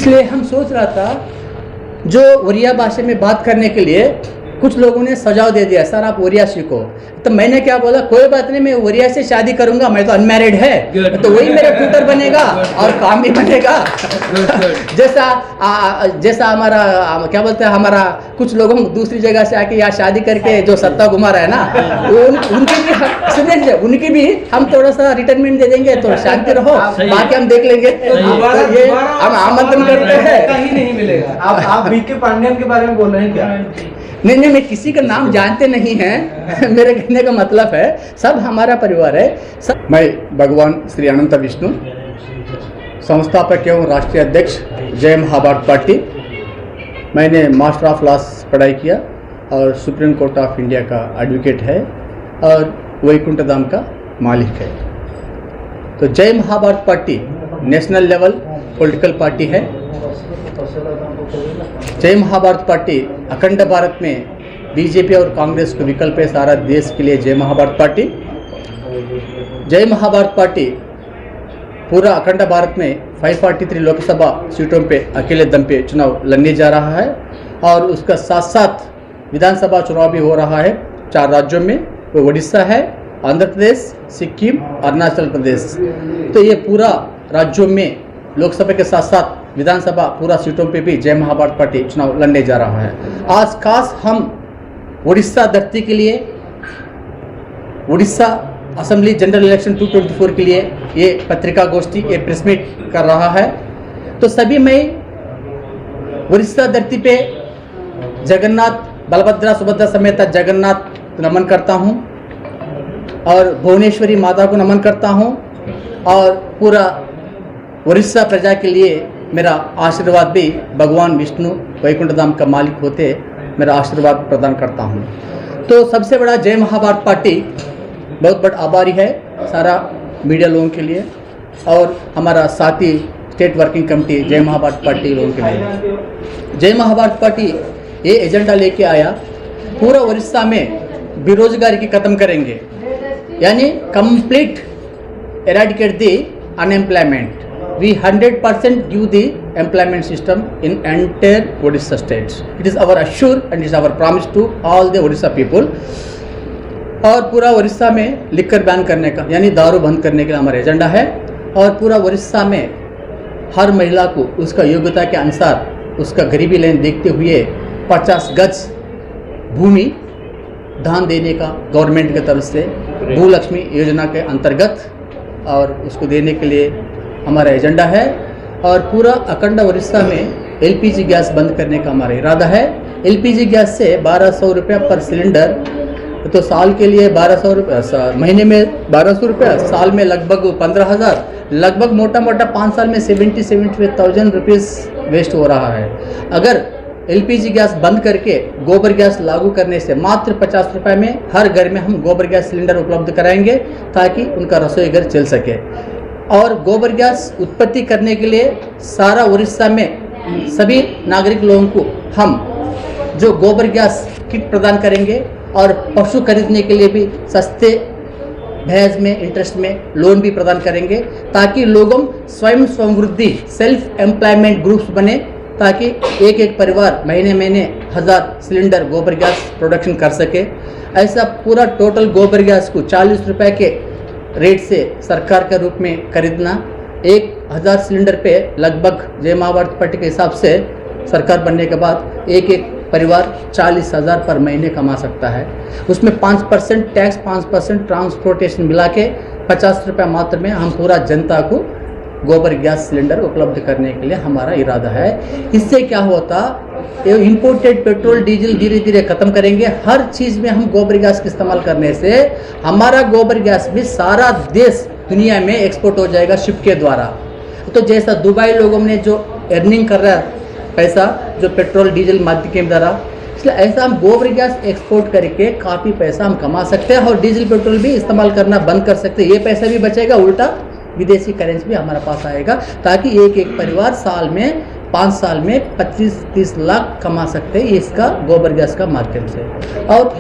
इसलिए हम सोच रहा था जो ओरिया भाषा में बात करने के लिए कुछ लोगों ने सुझाव दे दिया, सर आप ओरिया सीखो। तो मैंने क्या बोला, कोई बात नहीं, मैं ओरिया से शादी करूंगा, मैं तो अनमैरिड है, तो वही मेरा ट्यूटर बनेगा और काम भी बनेगा। जैसा हमारा क्या बोलते हैं, हमारा कुछ लोगों दूसरी जगह से आके यहाँ शादी करके जो सत्ता घुमा रहा है ना, उनकी भी सुनिए, उनकी भी हम थोड़ा सा रिटर्नमेंट दे देंगे, तो शांति रहो, बाकी हम देख लेंगे। ये हम आमंत्रण करते हैं। ही नहीं मिलेगा। आप बीके पांडेयन के बारे में बोल रहे हैं क्या? नहीं, मैं किसी का नाम जानते नहीं हैं। मेरे कहने का मतलब है सब हमारा परिवार है। मैं भगवान श्री अनंत विष्णु, संस्थापक एवं राष्ट्रीय अध्यक्ष जय महाभारत पार्टी। मैंने मास्टर ऑफ लॉस पढ़ाई किया और सुप्रीम कोर्ट ऑफ इंडिया का एडवोकेट है और वैकुंठ धाम का मालिक है। तो Jai Mahabharat party national level political party है। जय महाभारत पार्टी अखंड भारत में बीजेपी और कांग्रेस को विकल्प है, सारा देश के लिए जय महाभारत पार्टी। जय महाभारत पार्टी पूरा अखंड भारत में 543 लोकसभा सीटों पे अकेले दम पे चुनाव लड़ने जा रहा है और उसका साथ साथ विधानसभा चुनाव भी हो रहा है 4 राज्यों में, वो उड़ीसा है, आंध्र प्रदेश, सिक्किम, अरुणाचल प्रदेश। तो ये पूरा राज्यों में लोकसभा के साथ साथ विधानसभा पूरा सीटों पे भी जय महाभारत पार्टी चुनाव लड़ने जा रहा है। आज खास हम उड़ीसा धरती के लिए, उड़ीसा असेंबली जनरल इलेक्शन 224 के लिए ये पत्रिका गोष्ठी, ये प्रेस मीट कर रहा है। तो सभी मैं उड़ीसा धरती पे जगन्नाथ, बलभद्रा सुभद्रा समेत जगन्नाथ नमन करता हूँ और भुवनेश्वरी माता को नमन करता हूँ और पूरा उड़ीसा प्रजा के लिए मेरा आशीर्वाद भी भगवान विष्णु वैकुंठ धाम का मालिक होते मेरा आशीर्वाद प्रदान करता हूँ। तो सबसे बड़ा जय महाभारत पार्टी बहुत बड़ा आभारी है सारा मीडिया लोगों के लिए और हमारा साथी स्टेट वर्किंग कमेटी जय महाभारत पार्टी लोगों के लिए। जय महाभारत पार्टी ये एजेंडा लेके आया, पूरा उड़ीसा में बेरोजगारी की खत्म करेंगे, यानी complete eradicate the unemployment. We 100% give the employment system in entire Odisha states. It is our assure and it is our promise to all the Odisha people. और पूरा उड़ीसा में लिकर बैन करने का, यानी दारू बंद करने के लिए हमारा एजेंडा है और पूरा उड़ीसा में हर महिला को उसका योग्यता के अनुसार उसका गरीबी लाइन देखते हुए 50 गज भूमि दान देने का गवर्नमेंट की तरफ से भूलक्ष्मी योजना के अंतर्गत और उसको देने के लिए हमारा एजेंडा है। और पूरा अखंड उड़ीसा में एलपीजी गैस बंद करने का हमारा इरादा है। एलपीजी गैस से 1200 रुपये पर सिलेंडर, तो साल के लिए 1200 रुपये, महीने में 1200 रुपये, साल में लगभग 15,000, लगभग मोटा मोटा 5 साल में 70,000 रुपीज़ वेस्ट हो रहा है। अगर एलपीजी गैस बंद करके गोबर गैस लागू करने से मात्र 50 रुपये में हर घर में हम गोबर गैस सिलेंडर उपलब्ध कराएंगे ताकि उनका रसोई घर चल सके। और गोबर गैस उत्पत्ति करने के लिए सारा उड़ीसा में सभी नागरिक लोगों को हम जो गोबर गैस किट प्रदान करेंगे और पशु खरीदने के लिए भी सस्ते भैंस में इंटरेस्ट में लोन भी प्रदान करेंगे ताकि लोगों स्वयं समृद्धि सेल्फ एम्प्लॉयमेंट ग्रुप्स बने, ताकि एक एक परिवार महीने महीने 1000 सिलेंडर गोबर गैस प्रोडक्शन कर सके। ऐसा पूरा टोटल गोबर गैस को 40 रुपये के रेट से सरकार के रूप में खरीदना, 1000 सिलेंडर पे लगभग जय महाभारत पार्टी के हिसाब से सरकार बनने के बाद एक एक परिवार 40,000 पर महीने कमा सकता है। उसमें 5% टैक्स, 5% ट्रांसपोर्टेशन मिला के 50 रुपये मात्र में हम पूरा जनता को गोबर गैस सिलेंडर उपलब्ध करने के लिए हमारा इरादा है। इससे क्या होता, ये इंपोर्टेड पेट्रोल डीजल धीरे धीरे खत्म करेंगे। हर चीज़ में हम गोबर गैस का इस्तेमाल करने से हमारा गोबर गैस भी सारा देश दुनिया में एक्सपोर्ट हो जाएगा शिप के द्वारा। तो जैसा दुबई लोगों ने जो अर्निंग कर रहा है पैसा, जो पेट्रोल डीजल माध्यम के द्वारा, इसलिए ऐसा हम गोबर गैस एक्सपोर्ट करके काफ़ी पैसा हम कमा सकते हैं और डीजल पेट्रोल भी इस्तेमाल करना बंद कर सकते हैं। ये पैसा भी बचेगा, उल्टा विदेशी करेंसी भी हमारे पास आएगा ताकि एक एक परिवार साल में 5 साल में 25-30 लाख कमा सकते हैं इसका गोबर गैस का माध्यम से। और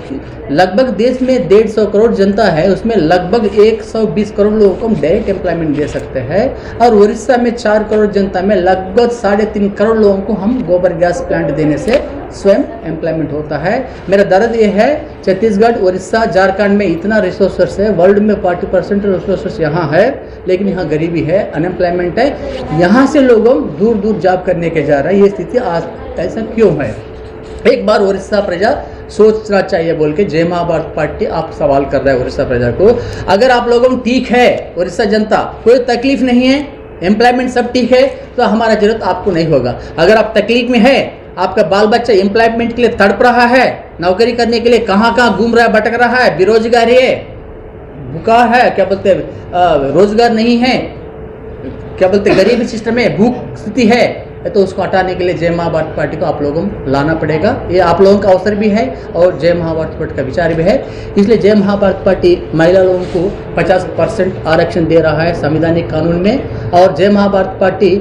लगभग देश में 150 करोड़ जनता है, उसमें लगभग 120 करोड़ लोगों को हम डायरेक्ट एम्प्लॉयमेंट दे सकते हैं। और उड़ीसा में 4 करोड़ जनता में लगभग 3.5 करोड़ लोगों को हम गोबर गैस प्लांट देने से स्वयं एम्प्लॉयमेंट होता है। मेरा दर्द ये है, छत्तीसगढ़, उड़ीसा, झारखंड में इतना रिसोर्सेस है, वर्ल्ड में 40% रिसोर्सेस यहाँ है, लेकिन यहाँ गरीबी है, अनएम्प्लॉयमेंट है, यहाँ से लोग दूर दूर जॉब करने के जा रहे हैं। ये स्थिति आज ऐसा क्यों है? एक बार उड़ीसा प्रजा सोचना चाहिए बोल के जय महाभारत पार्टी आप सवाल कर रहा है उड़ीसा प्रजा को। अगर आप लोगों ठीक है, उड़ीसा जनता कोई तकलीफ नहीं है, एम्प्लॉयमेंट सब ठीक है, तो हमारा जरूरत आपको नहीं होगा। अगर आप तकलीफ में है, आपका बाल बच्चा एम्प्लॉयमेंट के लिए तड़प रहा है, नौकरी करने के लिए कहाँ कहाँ घूम रहा है, भटक रहा है, बेरोजगारी है, भूखा है, क्या बोलते हैं, रोजगार नहीं है, क्या बोलते हैं, गरीबी सिस्टम है, भूख स्थिति है, तो उसको हटाने के लिए जय महाभारत पार्टी को आप लोगों को लाना पड़ेगा। ये आप लोगों का अवसर भी है और जय महाभारत पार्टी का विचार भी है। इसलिए जय महाभारत पार्टी महिला लोगों को 50% आरक्षण दे रहा है संवैधानिक कानून में। और जय महाभारत पार्टी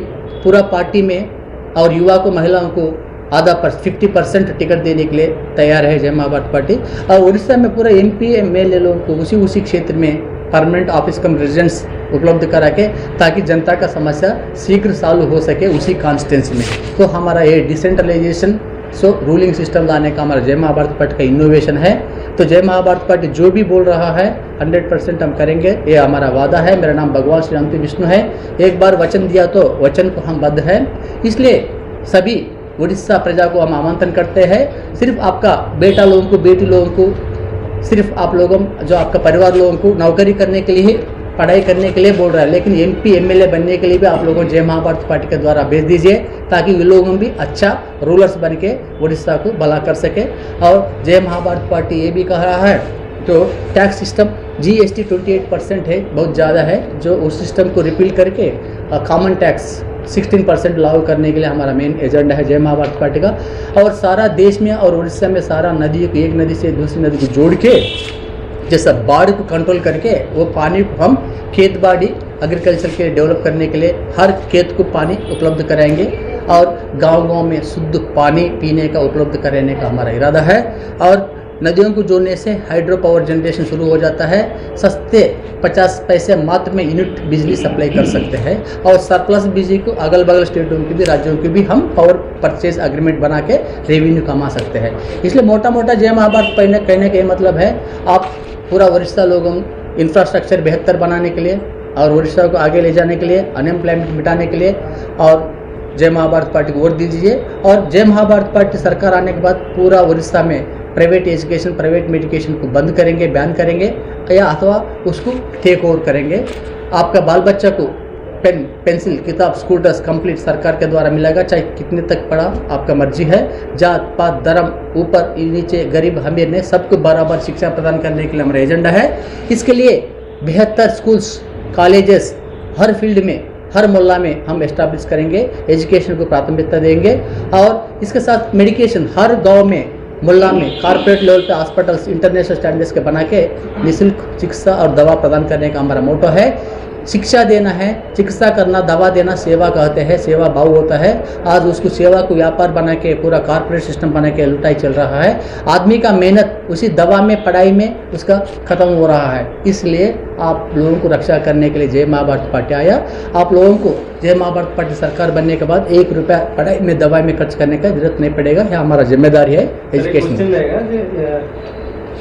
पूरा पार्टी में और युवा को, महिलाओं को आधा 50% टिकट देने के लिए तैयार है जय महाभारत पार्टी। और उड़ीसा में पूरा MP MLA लोगों को उसी क्षेत्र में परमानेंट ऑफिस कम रेजिडेंस उपलब्ध करा के, ताकि जनता का समस्या शीघ्र सॉल्व हो सके उसी कॉन्स्टिट्यूंसी में। तो हमारा ये डिसेंट्रलाइजेशन रूलिंग सिस्टम लाने का हमारा जय महाभारत पार्टी का इनोवेशन है। तो जय महाभारत पार्टी जो भी बोल रहा है 100% हम करेंगे, ये हमारा वादा है। मेरा नाम भगवान श्री राम विष्णु है। एक बार वचन दिया तो वचन को हम बद्ध है। इसलिए सभी उड़ीसा प्रजा को हम आमंत्रण करते हैं। सिर्फ आपका बेटा लोगों को, बेटी लोगों को, सिर्फ आप लोगों, जो आपका परिवार लोगों को नौकरी करने के लिए, पढ़ाई करने के लिए बोल रहा है, लेकिन MP MLA बनने के लिए भी आप लोगों को जय महाभारत पार्टी के द्वारा भेज दीजिए, ताकि वे लोग भी अच्छा रूलर्स बन के उड़ीसा को भला कर सके। और जय महाभारत पार्टी ये भी कह रहा है, तो टैक्स सिस्टम GST 28% है, बहुत ज़्यादा है, जो उस सिस्टम को रिपील करके कॉमन टैक्स 16% लागू करने के लिए हमारा मेन एजेंडा है जय महाभारत पार्टी का। और सारा देश में और उड़ीसा में सारा नदियों को, एक नदी से दूसरी नदी को जोड़ के, जैसा बाढ़ को कंट्रोल करके, वो पानी को हम खेत बाड़ी एग्रीकल्चर के डेवलप करने के लिए हर खेत को पानी उपलब्ध कराएंगे। और गांव-गांव में शुद्ध पानी पीने का उपलब्ध कराने का हमारा इरादा है। और नदियों को जोड़ने से हाइड्रो पावर जनरेशन शुरू हो जाता है। सस्ते 50 पैसे मात्र में यूनिट बिजली सप्लाई कर सकते हैं। और सरप्लस बिजली को अगल बगल स्टेटों की भी, राज्यों की भी हम पावर परचेज एग्रीमेंट बना के रेवेन्यू कमा सकते हैं। इसलिए मोटा मोटा जय महाभारत कहने का ये मतलब है, आप पूरा उड़ीसा लोगों इंफ्रास्ट्रक्चर बेहतर बनाने के लिए और उड़ीसा को आगे ले जाने के लिए, अनएम्प्लॉयमेंट मिटाने के लिए, और जय महाभारत पार्टी को वोट दीजिए। और जय महाभारत पार्टी सरकार आने के बाद पूरा उड़ीसा में प्राइवेट एजुकेशन, प्राइवेट मेडिकेशन को बंद करेंगे, बैन करेंगे, या अथवा उसको टेक ओवर करेंगे। आपका बाल बच्चा को पेन, पेंसिल, किताब, स्कूल ड्रेस कंप्लीट सरकार के द्वारा मिलेगा, चाहे कितने तक पढ़ा आपका मर्जी है। जात पात धर्म, ऊपर नीचे, गरीब अमीर ने सबको बराबर शिक्षा प्रदान करने के लिए हमारा एजेंडा है। इसके लिए 72 स्कूल्स, कॉलेजेस हर फील्ड में, हर मोहल्ला में हम एस्टैब्लिश करेंगे, एजुकेशन को प्राथमिकता देंगे। और इसके साथ मेडिकेशन हर गांव में, मोहल्ला में, कॉर्पोरेट लेवल पे हॉस्पिटल्स इंटरनेशनल स्टैंडर्ड्स के बना के निःशुल्क चिकित्सा और दवा प्रदान करने का हमारा मोटो है। शिक्षा देना है, चिकित्सा करना, दवा देना सेवा कहते हैं, सेवा भाव होता है। आज उसको सेवा को व्यापार बना के, पूरा कॉर्पोरेट सिस्टम बना के लुटाई चल रहा है। आदमी का मेहनत उसी दवा में, पढ़ाई में उसका खत्म हो रहा है। इसलिए आप लोगों को रक्षा करने के लिए जय महाभारत पार्टी आया। आप लोगों को जय महाभारत पार्टी सरकार बनने के बाद 1 रुपया पढ़ाई में, दवाई में खर्च करने का जरूरत नहीं पड़ेगा। यह हमारा जिम्मेदारी है एजुकेशन।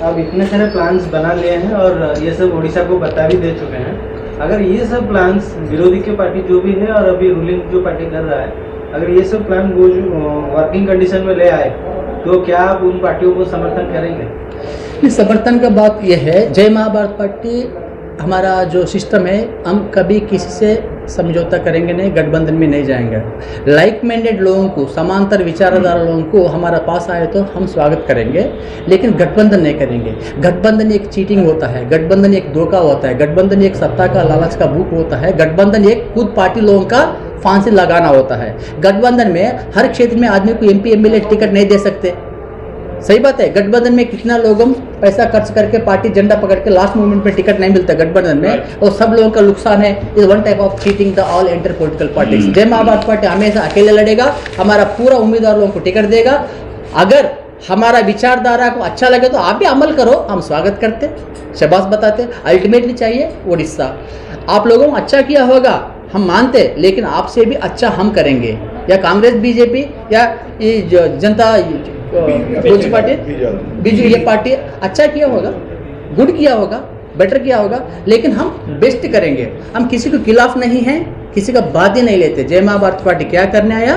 आप इतने सारे प्लान्स बना लिए हैं और ये सब उड़ीसा को बता भी दे चुके हैं। अगर ये सब प्लान्स विरोधी के पार्टी जो भी है और अभी रूलिंग जो पार्टी कर रहा है, अगर ये सब प्लान वो वर्किंग कंडीशन में ले आए, तो क्या आप उन पार्टियों को समर्थन करेंगे? समर्थन का बात यह है, जय महाभारत पार्टी हमारा जो सिस्टम है, हम कभी किसी से समझौता करेंगे नहीं, गठबंधन में नहीं जाएंगे। लाइक माइंडेड लोगों को, समांतर विचारधारा लोगों को हमारा पास आए तो हम स्वागत करेंगे, लेकिन गठबंधन नहीं करेंगे। गठबंधन एक चीटिंग होता है, गठबंधन एक धोखा होता है, गठबंधन एक सत्ता का लालच का भूख होता है, गठबंधन एक खुद पार्टी लोगों का फांसी लगाना होता है। गठबंधन में हर क्षेत्र में आदमी को MP MLA टिकट नहीं दे सकते, सही बात है। गठबंधन में कितना लोगों पैसा खर्च करके पार्टी झंडा पकड़ के लास्ट मोमेंट में टिकट नहीं मिलता गठबंधन में, और सब लोगों का नुकसान है। Is one type of cheating the all enter political parties. जय महाभारत पार्टी हमेशा अकेले लड़ेगा, हमारा पूरा उम्मीदवार लोगों को टिकट देगा। अगर हमारा विचारधारा को अच्छा लगे तो आप भी अमल करो, हम स्वागत करते, शबाश बताते। अल्टीमेटली चाहिए उड़ीसा। आप लोगों को अच्छा किया होगा हम मानते, लेकिन आपसे भी अच्छा हम करेंगे। या कांग्रेस बीजेपी या ये जनता कौन सी पार्टी, बीजेपी, ये पार्टी अच्छा किया होगा, गुड किया होगा, बेटर किया होगा, लेकिन हम बेस्ट करेंगे। हम किसी के खिलाफ नहीं हैं, किसी का बात ही नहीं लेते। जय महाभारत पार्टी क्या करने आया,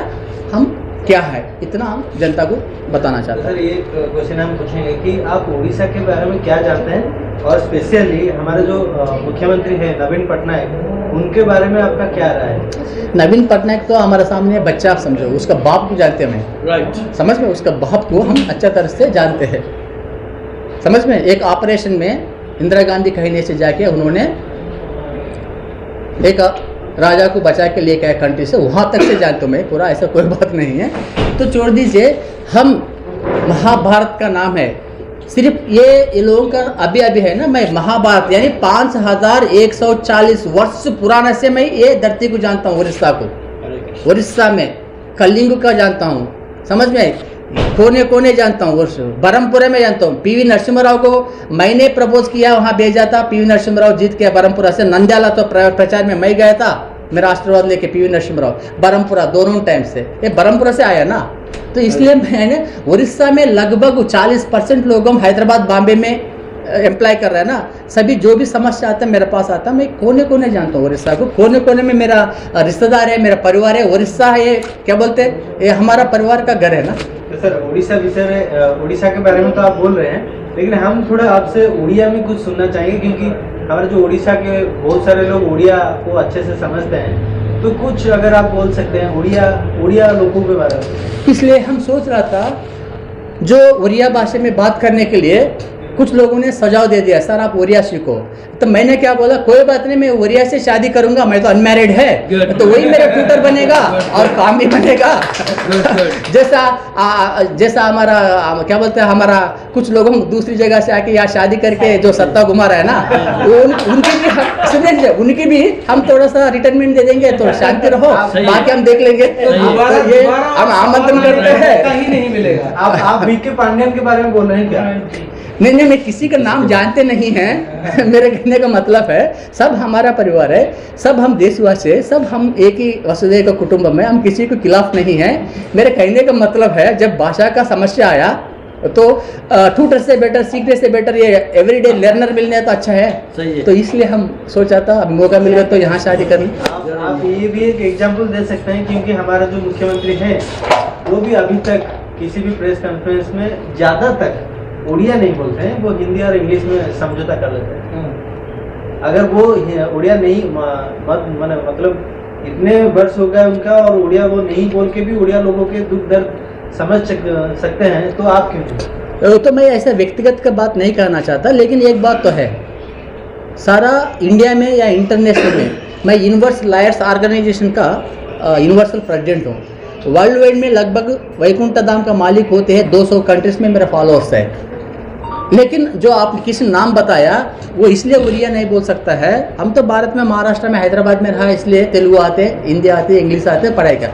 हम क्या है, इतना हम जनता को बताना चाहते हैं। सर ये क्वेश्चन हम पूछेंगे कि आप उड़ीसा के बारे में क्या जानते हैं, और स्पेशली हमारे जो मुख्यमंत्री हैं नवीन पटनायक, उनके बारे में आपका क्या राय है? नवीन पटनायक तो हमारे सामने बच्चा, आप समझो, उसका बाप को जानते हैं हमें, राइट, समझ में, उसका बाप को हम अच्छा तरह से जानते हैं, समझ में। एक ऑपरेशन में इंदिरा गांधी कहने से जाके उन्होंने एक राजा को बचा के लेके आए कंट्री से, वहाँ तक से जानते हो मैं पूरा, ऐसा कोई बात नहीं है। तो छोड़ दीजिए, हम महाभारत का नाम है सिर्फ ये लोगों का अभी अभी है ना। मैं महाभारत यानी 5140 वर्ष पुराना से मैं ये धरती को जानता हूँ, उड़ीसा को। उड़ीसा में कलिंग का जानता हूँ, समझ में, कोने कोने जानता हूँ। बरमपुरा में जानता हूँ। पीवी नरसिम्हा राव को मैंने प्रपोज किया, वहाँ भेजा था, पीवी नरसिम्हा राव जीत के बरमपुरा से। नंद्याला तो प्रचार में मैं गया था, मेरा आशीर्वाद लेके पीवी नरसिम्हा राव। बरमपुरा दोनों टाइम से, ये बरमपुरा से आया ना, तो इसलिए मैंने उड़ीसा में लगभग 40% लोग हम हैदराबाद बॉम्बे में एम्प्लॉय कर रहे हैं ना। सभी जो भी समस्या आता है मेरे पास आता है, मैं कोने कोने जानता हूँ उड़ीसा को। कोने कोने में मेरा रिश्तेदार है, मेरा परिवार है। उड़ीसा है ये क्या बोलते हैं, ये हमारा परिवार का घर है ना। तो सर उड़ीसा विषय में, उड़ीसा के बारे में तो आप बोल रहे हैं, लेकिन हम थोड़ा आपसे उड़िया में कुछ सुनना चाहेंगे, क्योंकि हमारे जो उड़ीसा के बहुत सारे लोग उड़िया को अच्छे से समझते हैं। तो कुछ अगर आप बोल सकते हैं उड़िया लोगों के बारे में। इसलिए हम सोच रहा था, जो उड़िया भाषा में बात करने के लिए कुछ लोगों ने सुझाव दे दिया, सर आप उड़िया सीखो। तो मैंने क्या बोला, कोई बात नहीं, मैं उड़िया से शादी करूंगा, मैं तो अनमैरिड है, तो वही मेरा ट्यूटर बनेगा और काम भी बनेगा। जैसा हमारा क्या बोलते हैं, हमारा कुछ लोगों दूसरी जगह से आके यहाँ शादी करके जो सत्ता घुमा रहा है ना, उनकी भी सुनिए, उनकी भी हम थोड़ा सा रिटायरमेंट दे देंगे, तो शांति रहो, बाकी हम देख लेंगे। ये हम आमंत्रण करते हैं। कहीं नहीं मिलेगा। आप बीके पांडेयन के बारे में बोल रहे हैं क्या? नहीं, मैं किसी का नाम जानते नहीं हैं। मेरे कहने का मतलब है, सब हमारा परिवार है, सब हम देशवासी है, सब हम एक ही वसुधैव कुटुंब में, हम किसी के खिलाफ नहीं हैं। मेरे कहने का मतलब है, जब भाषा का समस्या आया तो ट्यूटर से बेटर, सीखने से बेटर ये एवरीडे लर्नर मिलने तो अच्छा है। सही है। तो इसलिए हम सोचा था अब मौका मिल गया तो यहाँ शादी करनी। आप ये भी एक एग्जाम्पल दे सकते हैं, क्योंकि हमारा जो मुख्यमंत्री है वो भी अभी तक किसी भी प्रेस कॉन्फ्रेंस में ज़्यादातर उड़िया नहीं बोलते हैं, वो हिंदी और इंग्लिश में समझौता कर लेते हैं। अगर वो उड़िया नहीं मतलब इतने वर्ष हो गए उनका, और उड़िया वो नहीं बोल के भी उड़िया लोगों के दुख दर्द समझ सकते हैं, तो आप क्यों? तो मैं ऐसा व्यक्तिगत का बात नहीं कहना चाहता, लेकिन एक बात तो है, सारा इंडिया में या इंटरनेशनल में मैं यूनिवर्सल लायर्स ऑर्गेनाइजेशन का यूनिवर्सल प्रेसिडेंट हूँ। वर्ल्ड वाइड में लगभग वैकुंठ धाम का मालिक होते हैं 200 कंट्रीज में मेरा फॉलोअर्स है। लेकिन जो आपने किसी नाम बताया वो इसलिए उड़िया नहीं बोल सकता है। हम तो भारत में, महाराष्ट्र में, हैदराबाद में रहा, इसलिए तेलुगु आते, हिंदी आते, इंग्लिश आते, पढ़ाई का,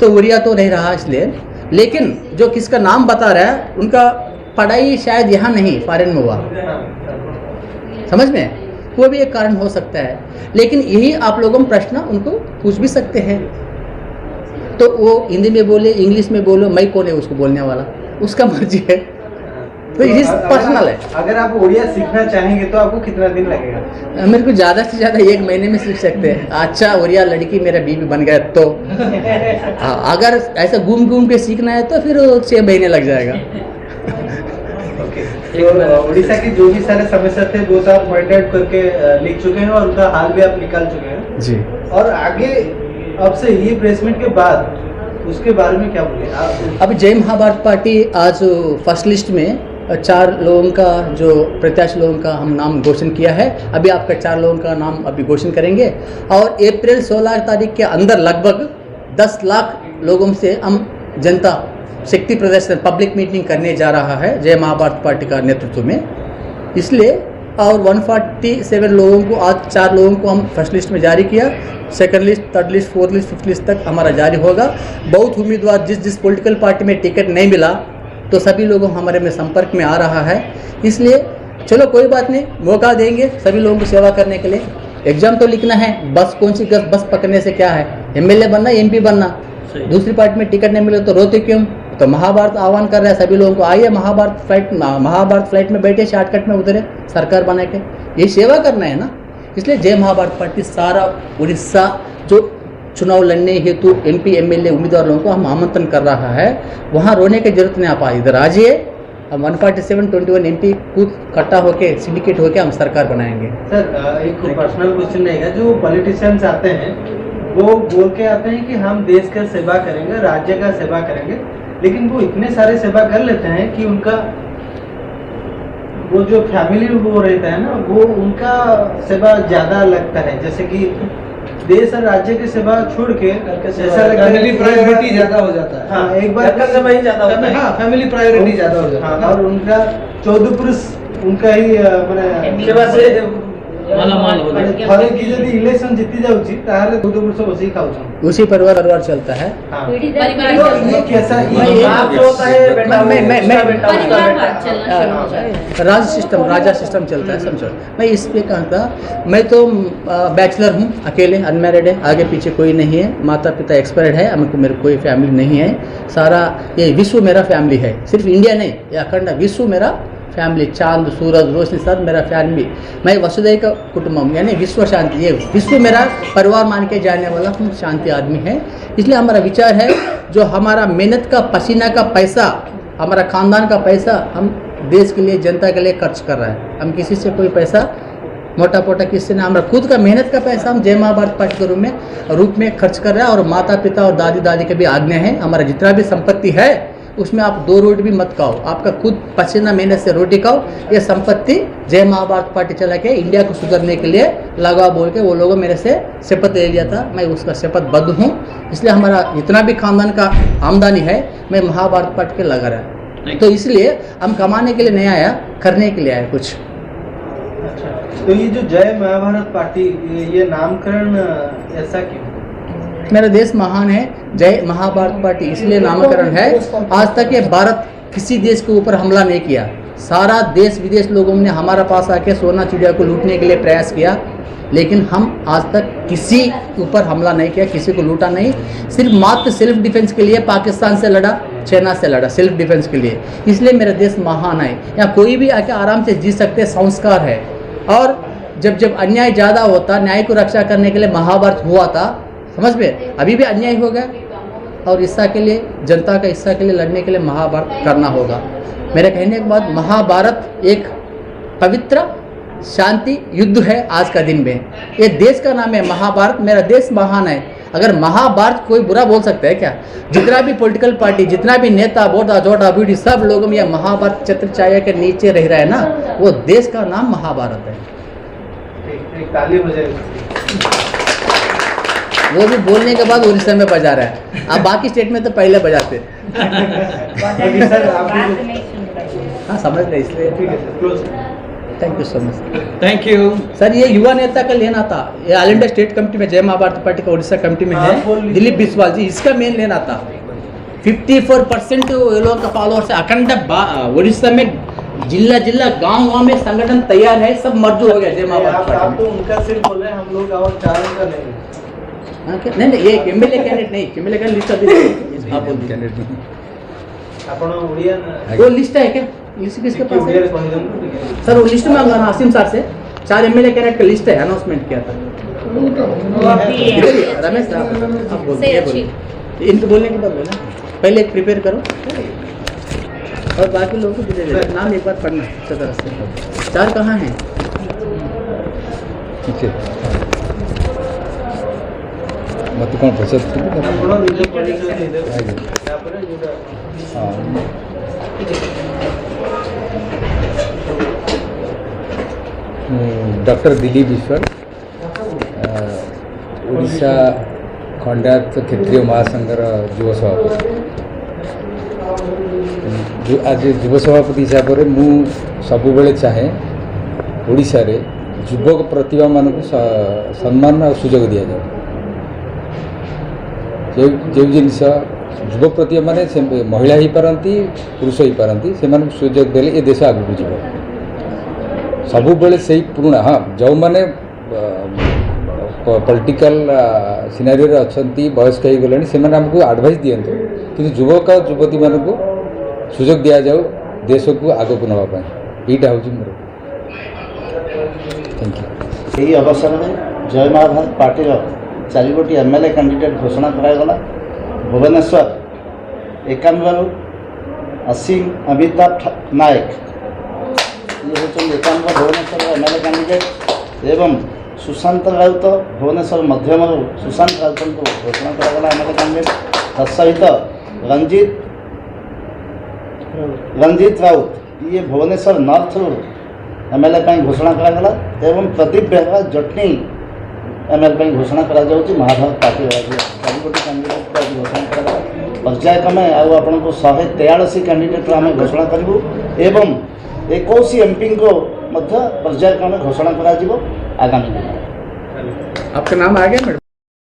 तो उड़िया तो नहीं रहा इसलिए। लेकिन जो किसका नाम बता रहा है उनका पढ़ाई शायद यहाँ नहीं, फॉरेन में हुआ, समझ में, वो भी एक कारण हो सकता है। लेकिन यही आप लोगों में प्रश्न उनको पूछ भी सकते हैं, तो वो हिंदी में बोले, इंग्लिश में बोलो, मैं कौन है उसको बोलने वाला, उसका मर्जी है। तो ये पर्सनल है। अगर आप उड़िया सीखना चाहेंगे तो आपको कितना दिन लगेगा? मेरे को ज़्यादा से ज़्यादा 1 महीने में सीख सकते हैं। अच्छा उड़िया लड़की मेरा बीवी बन गया तो अगर ऐसा घूम घूम के सीखना है तो फिर 6 महीने लग जाएगा। तो उड़ीसा की जो भी सारे समस्या थे वो आप पॉइंट आउट करके लिख चुके हैं और उनका हाल भी आप निकाल चुके हैं जी। और आगे अब से ये प्लेसमेंट के बाद उसके बारे में क्या बोले आप? अब जय महाभारत पार्टी आज फर्स्ट लिस्ट में 4 लोगों का, जो प्रत्याशी लोगों का हम नाम घोषण किया है। अभी आपका 4 लोगों का नाम अभी घोषण करेंगे और अप्रैल 16 तारीख के अंदर लगभग 10 लाख लोगों से हम जनता शक्ति प्रदर्शन पब्लिक मीटिंग करने जा रहा है जय महाभारत पार्टी का नेतृत्व में, इसलिए और 147 लोगों को आज 4 लोगों को हम फर्स्ट लिस्ट में जारी किया, second list, third list, fourth list, fifth list तक हमारा जारी होगा। बहुत उम्मीदवार जिस पॉलिटिकल पार्टी में टिकट नहीं मिला तो सभी लोगों हमारे में संपर्क में आ रहा है, इसलिए चलो कोई बात नहीं, मौका देंगे सभी लोगों को सेवा करने के लिए। एग्जाम तो लिखना है, बस कौन सी बस पकड़ने से क्या है, एमएलए बनना, एमपी बनना, दूसरी पार्टी में टिकट नहीं मिले तो रोते क्यों। तो महाभारत आह्वान कर रहा है सभी लोगों को, आइए महाभारत फ्लाइट में बैठे, शॉर्टकट में उतरे, सरकार बना के, यही सेवा करना है ना। इसलिए जय महाभारत पार्टी सारा उड़ीसा जो चुनाव लड़ने हेतु एमपी एमएलए उम्मीदवार लोगों को हम आमंत्रण कर रहा है, वहाँ रोने की जरूरत नहीं, आप इधर आ जाइए, हम 147-21 एमपी खुद इकट्ठा होके सिंडिकेट होके हम सरकार बनाएंगे। सर एक पर्सनल क्वेश्चन रहेगा, जो पॉलिटिशियंस आते हैं वो बोल के आते हैं कि हम देश का सेवा करेंगे, राज्य का सेवा करेंगे, लेकिन वो इतने सारे सेवा कर लेते हैं कि उनका वो जो फैमिली वो रहता है ना, वो उनका सेवा ज्यादा लगता है, जैसे कि देश और राज्य की सेवा छोड़ के ऐसा लगता है फैमिली प्रायोरिटी ज्यादा हो जाता है। हाँ, एक बार का समय ज्यादा होता है। हाँ, फैमिली प्रायोरिटी ज्यादा हो जाता है। हाँ, और उनका 14 पुरुष उनका ही मैंने सेवा से मालामाल हो जाए। थरे की यदि इलेक्शन जीती जाउची ताहले 14 पुरुष बसी खाउछन, उसी परिवार चलता है। हाँ, परिवार तो ये कैसा बाप जो होता है बेटा मैं बेटा परिवार चलना शुरू हो जाता है। राजा सिस्टम चलता है, समझो। मैं इस पे कहा था, मैं तो बैचलर हूँ, अकेले अनमैरिड है, आगे पीछे कोई नहीं है, माता पिता एक्सपायर्ड है, हमको मेरे कोई फैमिली नहीं है, सारा ये विश्व मेरा फैमिली है, सिर्फ इंडिया नहीं, ये अखंड विश्व मेरा फैमिली, चांद सूरज रोशनी सब मेरा फैमिली, मैं वसुधैव का कुटुंबम यानी विश्व शांति, ये विश्व मेरा परिवार मान के जाने वाला हम शांति आदमी है। इसलिए हमारा विचार है जो हमारा मेहनत का पसीना का पैसा, हमारा खानदान का पैसा हम देश के लिए जनता के लिए खर्च कर रहा है, हम किसी से कोई पैसा मोटा पोटा किससे ना, हमारा खुद का मेहनत का पैसा हम जय महाभारत पार्टी के रूप में खर्च कर रहे हैं, और माता पिता और दादी दादी के भी आज्ञा है, हमारा जितना भी संपत्ति है उसमें आप 2 रोटी भी मत खाओ, आपका खुद पसीना मेहनत से रोटी खाओ, ये संपत्ति जय महाभारत पार्टी चला के इंडिया को सुधरने के लिए लगा बोल के वो लोगों मेरे से शपथ ले लिया था, मैं उसका शपथबद्ध हूँ। इसलिए हमारा जितना भी खानदान का आमदनी है मैं महाभारत पार्टी के लगा रहा है, तो इसलिए हम कमाने के लिए नहीं आया, करने के लिए आया कुछ। तो ये जो जय महाभारत पार्टी, ये नामकरण ऐसा क्यों? मेरा देश महान है, जय महाभारत पार्टी इसलिए नामकरण है। आज तक ये भारत किसी देश के ऊपर हमला नहीं किया, सारा देश विदेश लोगों ने हमारा पास आके सोना चिड़िया को लूटने के लिए प्रयास किया, लेकिन हम आज तक किसी ऊपर हमला नहीं किया, किसी को लूटा नहीं, सिर्फ मात्र सेल्फ डिफेंस के लिए पाकिस्तान से लड़ा, चाइना से लड़ा, सेल्फ डिफेंस के लिए। इसलिए मेरा देश महान है, यहाँ कोई भी आके आराम से जी सकते, संस्कार है। और जब अन्याय ज़्यादा होता, न्याय को रक्षा करने के लिए महाभारत हुआ था, समझ में, अभी भी अन्याय हो गया, और हिस्सा के लिए, जनता का हिस्सा के लिए लड़ने के लिए महाभारत करना होगा। मेरे कहने के बाद महाभारत एक पवित्र शांति युद्ध है आज का दिन में, ये देश का नाम है महाभारत, मेरा देश महान है। अगर महाभारत कोई बुरा बोल सकता है क्या? जितना भी पॉलिटिकल पार्टी, जितना भी नेता, बोटा जोटा बूढ़ी, सब लोगों में यह महाभारत छत्र छाया के नीचे रह रहा है ना, वो देश का नाम महाभारत है। एक ताली बजाए। वो भी बोलने के बाद उड़ीसा में बजा रहा है, अब बाकी स्टेट में तो पहले बजाते। सर आप हाँ समझ रहे, इसलिए ठीक है sir, close. Thank you so much thank you sir. ये युवा नेता का लेना था, ये ऑल इंडिया स्टेट कमेटी में जय महाभारत पार्टी का उड़ीसा कमेटी में है दिलीप बिस्वाल जी, इसका मेन लेना था। 54% ये लोगों का फॉलोअर्स है, अखंड उड़ीसा में जिला जिला गांव में संगठन तैयार है, सब मर्ज हो गया जय महाभारत आप पार्टी तो उनका सिर्फ बोल रहे हैं, हम लोग और चारों का नहीं। नहीं, ये एमएलए कैंडिडेट नहीं, एमएलए का लिस्ट अभी आप बोल दीजिए। आपण उड़िया वो लिस्ट है क्या? लिस्ट किसके पास है है? सर? वो लिस्ट में आसिम सर से 4 एमएलए कैंडिडेट का लिस्ट है, अनाउंसमेंट किया था रमेश साहब, आप बोलिए, इनको बोलने के बाद बोला, पहले एक प्रिपेयर करो और बाकी लोगों को दे दे, नाम एक बार पढ़ना सदर से। 4 कहाँ हैं? ठीक है, मत कौन पसंद आपण निज परिचय दे दे, तापर जोटा डॉक्टर दिलीप बिश्वाल, ओडिशा खंडायत क्षेत्रीय महासंघर युव सभापति। आज युव सभापति हिसाब से मु सब चाहे ओडिशा रे युवक प्रतिभा मान सम्मान और सुजोग दि जाए जो जिनस युव प्रतिभा माने से महिला ही पारती पुरुष ही पारती से सुजोग देले ए देश आगू जीव सब से पुराणा हाँ जो मैंने पॉलिटिकल सिनारी अच्छा वयस्क हो गले से आमको एडवाइस दिंतु कि युवक युवती मान को सुजोग दि जाऊ देश को आग को नापी यहाँ हूँ मोर थैंक यू। यही अवसर में जय महाभारत पार्टी चारिगोटी एमएलए कैंडिडेट घोषणा करागला। भुवनेश्वर 91 असीम अमिताभ नायक ये हूँ 91 भुवनेश्वर एमएलए कैंडिडेट एवं सुशांत राउत भुवनेश्वर मध्यम सुशांत राउत को घोषणा करागला एमएलए कैंडिडेट तत्सहित रंजीत राउत ये भुवनेश्वर नॉर्थ एमएलए घोषणा करागला एवं प्रदीप बेहरा जटनी एमएलए घोषणा करा जाउची महाभारत पार्टी चारिगोटी कैंडिडेट घोषणा करा पर्याय क्रमे आपन को 143 कैंडिडेट आम घोषणा करूँ एवं 21 एमपी को पर्याय क्रमे घोषणा करा आगामी दिन। आपका नाम आ गया मैडम?